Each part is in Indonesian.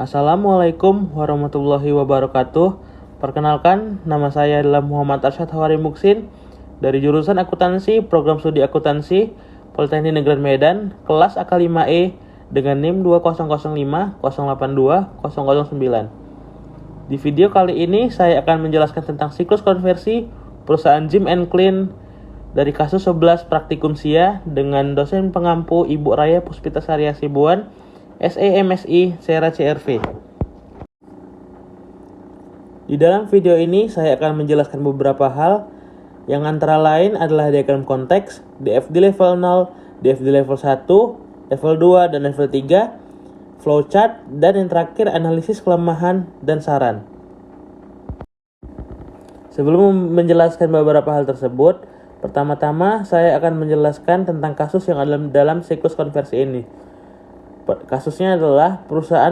Assalamualaikum warahmatullahi wabarakatuh. Perkenalkan, nama saya adalah Muhammad Arsyad Hawari Muksin dari jurusan Akuntansi, Program Studi Akuntansi, Politeknik Negeri Medan, kelas AK5E dengan NIM 20050820009. Di video kali ini saya akan menjelaskan tentang siklus konversi perusahaan Jim & Clean dari kasus 11 praktikum SIA dengan dosen pengampu Ibu Raya Puspita Saria Sibuan, SEMSI Sera CRV. Di dalam video ini saya akan menjelaskan beberapa hal yang antara lain adalah diagram konteks, DFD level 0, DFD level 1, level 2, dan level 3, flowchart, dan yang terakhir analisis kelemahan dan saran. Sebelum menjelaskan beberapa hal tersebut, pertama-tama saya akan menjelaskan tentang kasus yang ada dalam siklus konversi ini. Kasusnya adalah perusahaan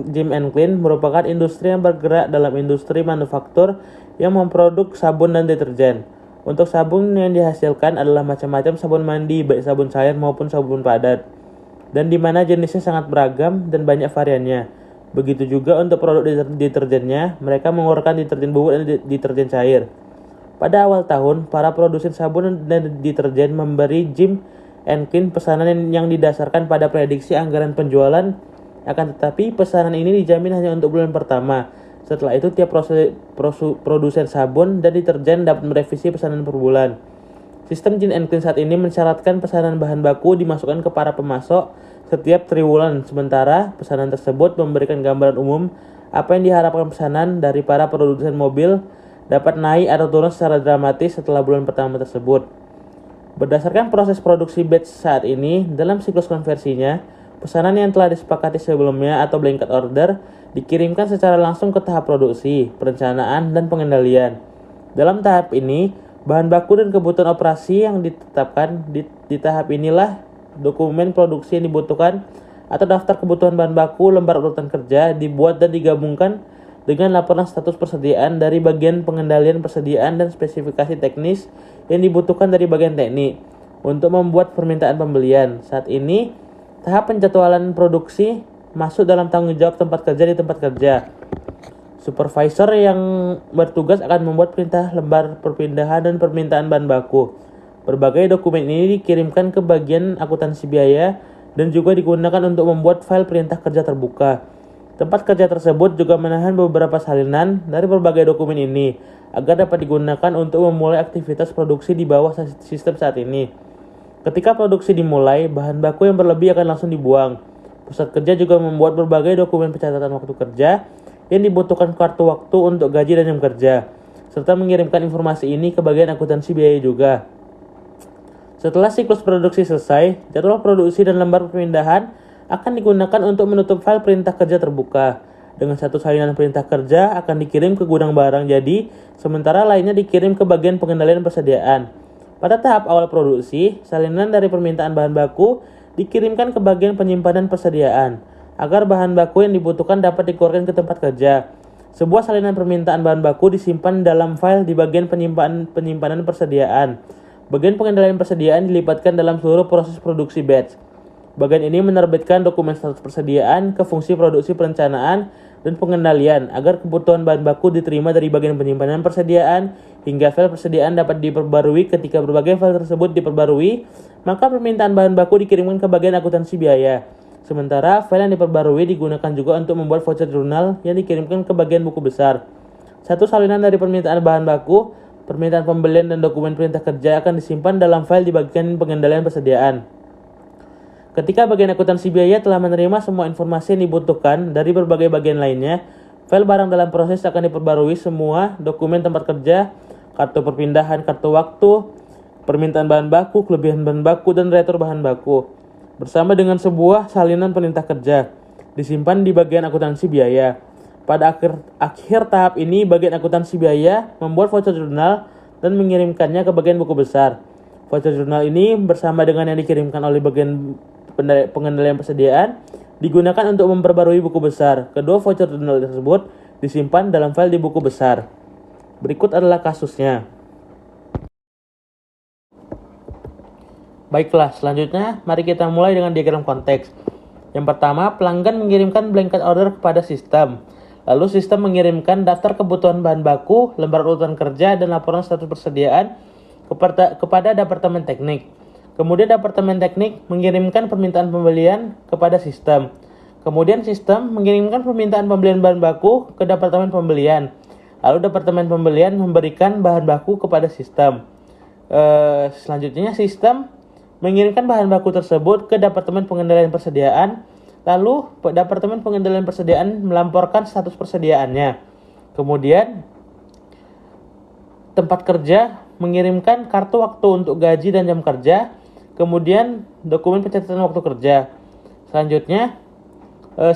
Jim & Clean merupakan industri yang bergerak dalam industri manufaktur yang memproduk sabun dan deterjen. Untuk sabun yang dihasilkan adalah macam-macam sabun mandi, baik sabun cair maupun sabun padat, dan di mana jenisnya sangat beragam dan banyak variannya. Begitu juga untuk produk deterjennya, mereka mengeluarkan deterjen bubuk dan deterjen cair. Pada awal tahun, para produsen sabun dan deterjen memberi Jim & Clean pesanan yang didasarkan pada prediksi anggaran penjualan, akan tetapi pesanan ini dijamin hanya untuk bulan pertama. Setelah itu tiap produsen sabun dan deterjen dapat merevisi pesanan per bulan. Sistem Jim & Clean saat ini mensyaratkan pesanan bahan baku dimasukkan ke para pemasok setiap triwulan, sementara pesanan tersebut memberikan gambaran umum apa yang diharapkan pesanan dari para produsen mobil dapat naik atau turun secara dramatis setelah bulan pertama tersebut. Berdasarkan proses produksi batch saat ini, dalam siklus konversinya, pesanan yang telah disepakati sebelumnya atau blanket order dikirimkan secara langsung ke tahap produksi, perencanaan, dan pengendalian. Dalam tahap ini, bahan baku dan kebutuhan operasi yang ditetapkan di tahap inilah dokumen produksi yang dibutuhkan atau daftar kebutuhan bahan baku, lembar urutan kerja dibuat dan digabungkan dengan laporan status persediaan dari bagian pengendalian persediaan dan spesifikasi teknis yang dibutuhkan dari bagian teknik untuk membuat permintaan pembelian. Saat ini, tahap penjadwalan produksi masuk dalam tanggung jawab tempat kerja di tempat kerja. Supervisor yang bertugas akan membuat perintah lembar perpindahan dan permintaan bahan baku. Berbagai dokumen ini dikirimkan ke bagian akuntansi biaya dan juga digunakan untuk membuat file perintah kerja terbuka. Tempat kerja tersebut juga menahan beberapa salinan dari berbagai dokumen ini agar dapat digunakan untuk memulai aktivitas produksi di bawah sistem saat ini. Ketika produksi dimulai, bahan baku yang berlebih akan langsung dibuang. Pusat kerja juga membuat berbagai dokumen pencatatan waktu kerja yang dibutuhkan kartu waktu untuk gaji dan jam kerja, serta mengirimkan informasi ini ke bagian akuntansi biaya juga. Setelah siklus produksi selesai, jadwal produksi dan lembar perpindahan akan digunakan untuk menutup file perintah kerja terbuka. Dengan satu salinan perintah kerja akan dikirim ke gudang barang jadi, sementara lainnya dikirim ke bagian pengendalian persediaan. Pada tahap awal produksi, salinan dari permintaan bahan baku dikirimkan ke bagian penyimpanan persediaan, agar bahan baku yang dibutuhkan dapat dikeluarkan ke tempat kerja. Sebuah salinan permintaan bahan baku disimpan dalam file di bagian penyimpanan persediaan. Bagian pengendalian persediaan dilibatkan dalam seluruh proses produksi batch. Bagian ini menerbitkan dokumen status persediaan ke fungsi produksi perencanaan dan pengendalian agar kebutuhan bahan baku diterima dari bagian penyimpanan persediaan hingga file persediaan dapat diperbarui. Ketika berbagai file tersebut diperbarui, maka permintaan bahan baku dikirimkan ke bagian akuntansi biaya. Sementara file yang diperbarui digunakan juga untuk membuat voucher jurnal yang dikirimkan ke bagian buku besar. Satu salinan dari permintaan bahan baku, permintaan pembelian dan dokumen perintah kerja akan disimpan dalam file di bagian pengendalian persediaan. Ketika bagian akuntansi biaya telah menerima semua informasi yang dibutuhkan dari berbagai bagian lainnya, file barang dalam proses akan diperbarui semua dokumen tempat kerja, kartu perpindahan, kartu waktu, permintaan bahan baku, kelebihan bahan baku, dan retur bahan baku, bersama dengan sebuah salinan perintah kerja, disimpan di bagian akuntansi biaya. Pada akhir tahap ini, bagian akuntansi biaya membuat voucher jurnal dan mengirimkannya ke bagian buku besar. Voucher jurnal ini bersama dengan yang dikirimkan oleh bagian pengendalian persediaan digunakan untuk memperbarui buku besar. Kedua voucher jurnal tersebut disimpan dalam file di buku besar. Berikut adalah kasusnya. Baiklah, selanjutnya mari kita mulai dengan diagram konteks. Yang pertama, pelanggan mengirimkan blanket order kepada sistem. Lalu sistem mengirimkan daftar kebutuhan bahan baku, lembar urutan kerja, dan laporan status persediaan kepada Departemen Teknik. Kemudian Departemen Teknik mengirimkan permintaan pembelian kepada sistem. Kemudian sistem mengirimkan permintaan pembelian bahan baku ke Departemen Pembelian. Lalu Departemen Pembelian memberikan bahan baku kepada sistem. Selanjutnya sistem mengirimkan bahan baku tersebut ke Departemen Pengendalian Persediaan. Lalu Departemen Pengendalian Persediaan melaporkan status persediaannya. Kemudian tempat kerja mengirimkan kartu waktu untuk gaji dan jam kerja. Kemudian dokumen pencatatan waktu kerja. Selanjutnya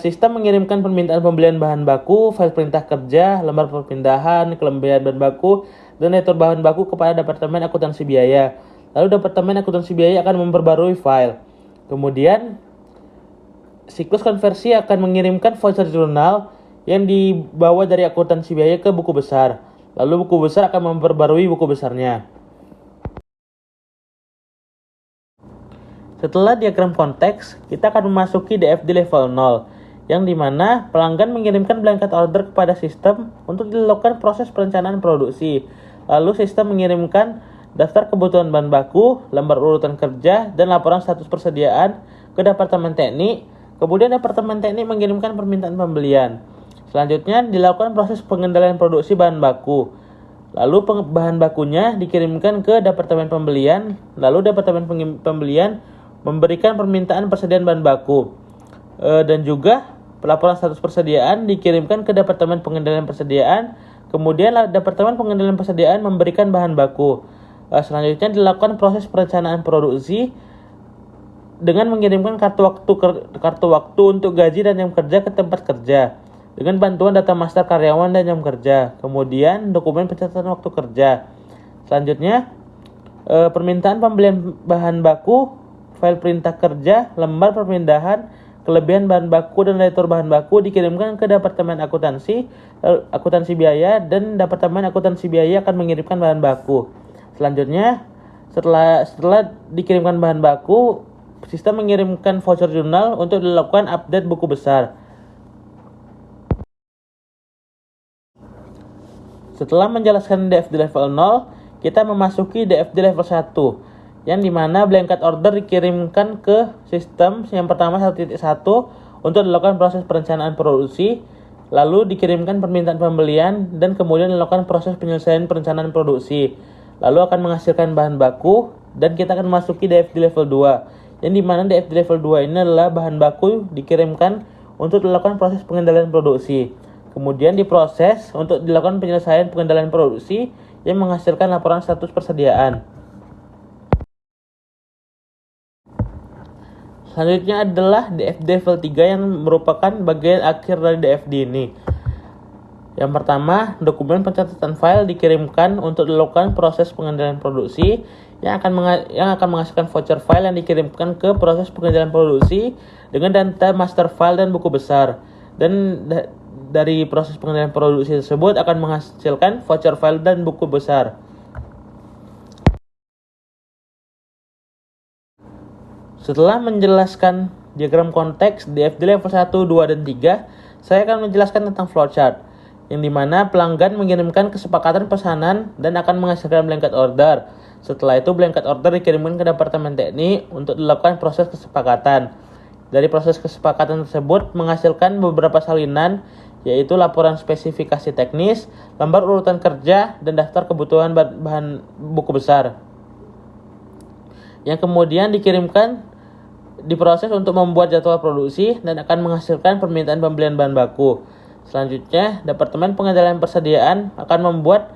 sistem mengirimkan permintaan pembelian bahan baku, file perintah kerja, lembar perpindahan, kelebihan bahan baku, dan editor bahan baku kepada Departemen Akuntansi Biaya. Lalu Departemen Akuntansi Biaya akan memperbarui file. Kemudian siklus konversi akan mengirimkan voucher jurnal yang dibawa dari akuntansi biaya ke buku besar. Lalu buku besar akan memperbarui buku besarnya. Setelah diagram konteks, kita akan memasuki DFD level 0, yang dimana pelanggan mengirimkan blanket order kepada sistem untuk dilakukan proses perencanaan produksi. Lalu sistem mengirimkan daftar kebutuhan bahan baku, lembar urutan kerja, dan laporan status persediaan ke Departemen Teknik. Kemudian Departemen Teknik mengirimkan permintaan pembelian. Selanjutnya dilakukan proses pengendalian produksi bahan baku. Lalu bahan bakunya dikirimkan ke Departemen Pembelian. Lalu Departemen Pembelian memberikan permintaan persediaan bahan baku. Dan juga laporan status persediaan dikirimkan ke Departemen Pengendalian Persediaan. Kemudian Departemen Pengendalian Persediaan memberikan bahan baku. Selanjutnya dilakukan proses perencanaan produksi dengan mengirimkan kartu waktu untuk gaji dan jam kerja ke tempat kerja dengan bantuan data master karyawan dan jam kerja. Kemudian dokumen pencatatan waktu kerja. Selanjutnya permintaan pembelian bahan baku, file perintah kerja, lembar perpindahan, kelebihan bahan baku, dan editor bahan baku dikirimkan ke Departemen Akuntansi Biaya, dan Departemen Akuntansi Biaya akan mengirimkan bahan baku. Selanjutnya setelah dikirimkan bahan baku, sistem mengirimkan voucher jurnal untuk dilakukan update buku besar. Setelah menjelaskan DFD level 0, kita memasuki DFD level 1, yang dimana blanket order dikirimkan ke sistem yang pertama 1.1 untuk dilakukan proses perencanaan produksi, lalu dikirimkan permintaan pembelian, dan kemudian dilakukan proses penyelesaian perencanaan produksi, lalu akan menghasilkan bahan baku, dan kita akan memasuki DFD level 2, yang dimana DFD level 2 ini adalah bahan baku dikirimkan untuk dilakukan proses pengendalian produksi, kemudian diproses untuk dilakukan penyelesaian pengendalian produksi yang menghasilkan laporan status persediaan. Selanjutnya adalah DFD level 3 yang merupakan bagian akhir dari DFD ini. Yang pertama, dokumen pencatatan file dikirimkan untuk dilakukan proses pengendalian produksi yang akan menghasilkan voucher file yang dikirimkan ke proses pengendalian produksi dengan data master file dan buku besar. Dan dari proses pengendalian produksi tersebut akan menghasilkan voucher file dan buku besar. Setelah menjelaskan diagram konteks DFD level 1, 2, dan 3, saya akan menjelaskan tentang flowchart, yang dimana pelanggan mengirimkan kesepakatan pesanan dan akan menghasilkan blanket order. Setelah itu blanket order dikirimkan ke Departemen Teknik untuk dilakukan proses kesepakatan. Dari proses kesepakatan tersebut menghasilkan beberapa salinan, yaitu laporan spesifikasi teknis, lembar urutan kerja, dan daftar kebutuhan bahan buku besar, yang kemudian diproses untuk membuat jadwal produksi dan akan menghasilkan permintaan pembelian bahan baku. Selanjutnya, Departemen Pengendalian Persediaan akan membuat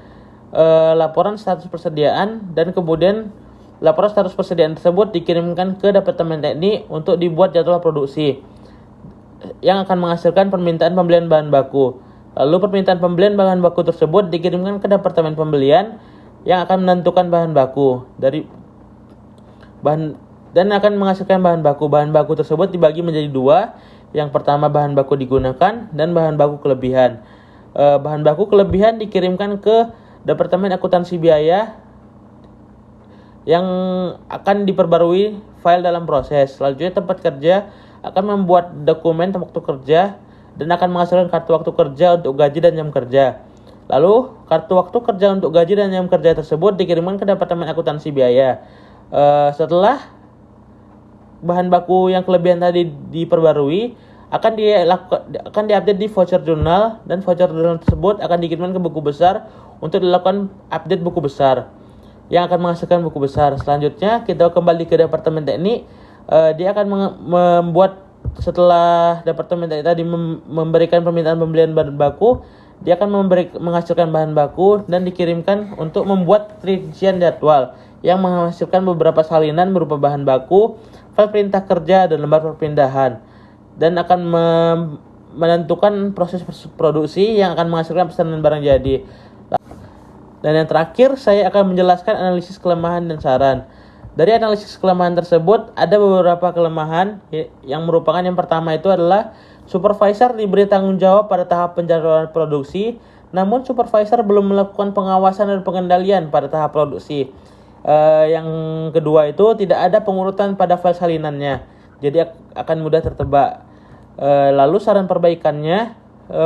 laporan status persediaan, dan kemudian laporan status persediaan tersebut dikirimkan ke Departemen Teknik untuk dibuat jadwal produksi yang akan menghasilkan permintaan pembelian bahan baku. Lalu permintaan pembelian bahan baku tersebut dikirimkan ke Departemen Pembelian yang akan menentukan bahan baku dan akan menghasilkan bahan baku. Bahan baku tersebut dibagi menjadi dua. Yang pertama bahan baku digunakan dan bahan baku kelebihan. Bahan baku kelebihan dikirimkan ke Departemen Akuntansi Biaya yang akan diperbarui file dalam proses. Selanjutnya tempat kerja akan membuat dokumen waktu kerja dan akan menghasilkan kartu waktu kerja untuk gaji dan jam kerja. Lalu, kartu waktu kerja untuk gaji dan jam kerja tersebut dikirimkan ke Departemen Akuntansi Biaya. Setelah bahan baku yang kelebihan tadi diperbarui, akan diupdate di voucher jurnal, dan voucher jurnal tersebut akan dikirimkan ke buku besar untuk dilakukan update buku besar yang akan menghasilkan buku besar. Selanjutnya kita kembali ke Departemen Teknik. Dia akan membuat, setelah Departemen Teknik tadi memberikan permintaan pembelian bahan baku, dia akan menghasilkan bahan baku dan dikirimkan untuk membuat rincian jadwal yang menghasilkan beberapa salinan berupa bahan baku, file perintah kerja, dan lembar perpindahan, dan akan menentukan proses produksi yang akan menghasilkan pesanan barang jadi. Dan yang terakhir, saya akan menjelaskan analisis kelemahan dan saran. Dari analisis kelemahan tersebut, ada beberapa kelemahan yang merupakan, yang pertama itu adalah supervisor diberi tanggung jawab pada tahap penjadwalan produksi, namun supervisor belum melakukan pengawasan dan pengendalian pada tahap produksi. Yang kedua itu tidak ada pengurutan pada file salinannya, jadi akan mudah tertebak. Lalu saran perbaikannya,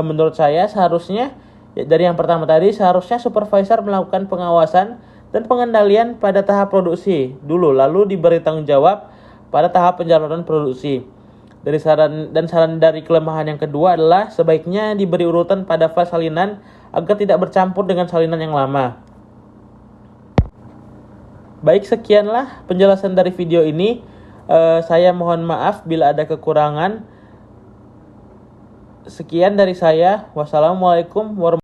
menurut saya seharusnya, dari yang pertama tadi, seharusnya supervisor melakukan pengawasan dan pengendalian pada tahap produksi dulu, lalu diberi tanggung jawab pada tahap penjadwalan produksi. Saran dari kelemahan yang kedua adalah sebaiknya diberi urutan pada file salinan agar tidak bercampur dengan salinan yang lama. Baik, sekianlah penjelasan dari video ini. Saya mohon maaf bila ada kekurangan. Sekian dari saya. Wassalamualaikum warahmatullahi wabarakatuh.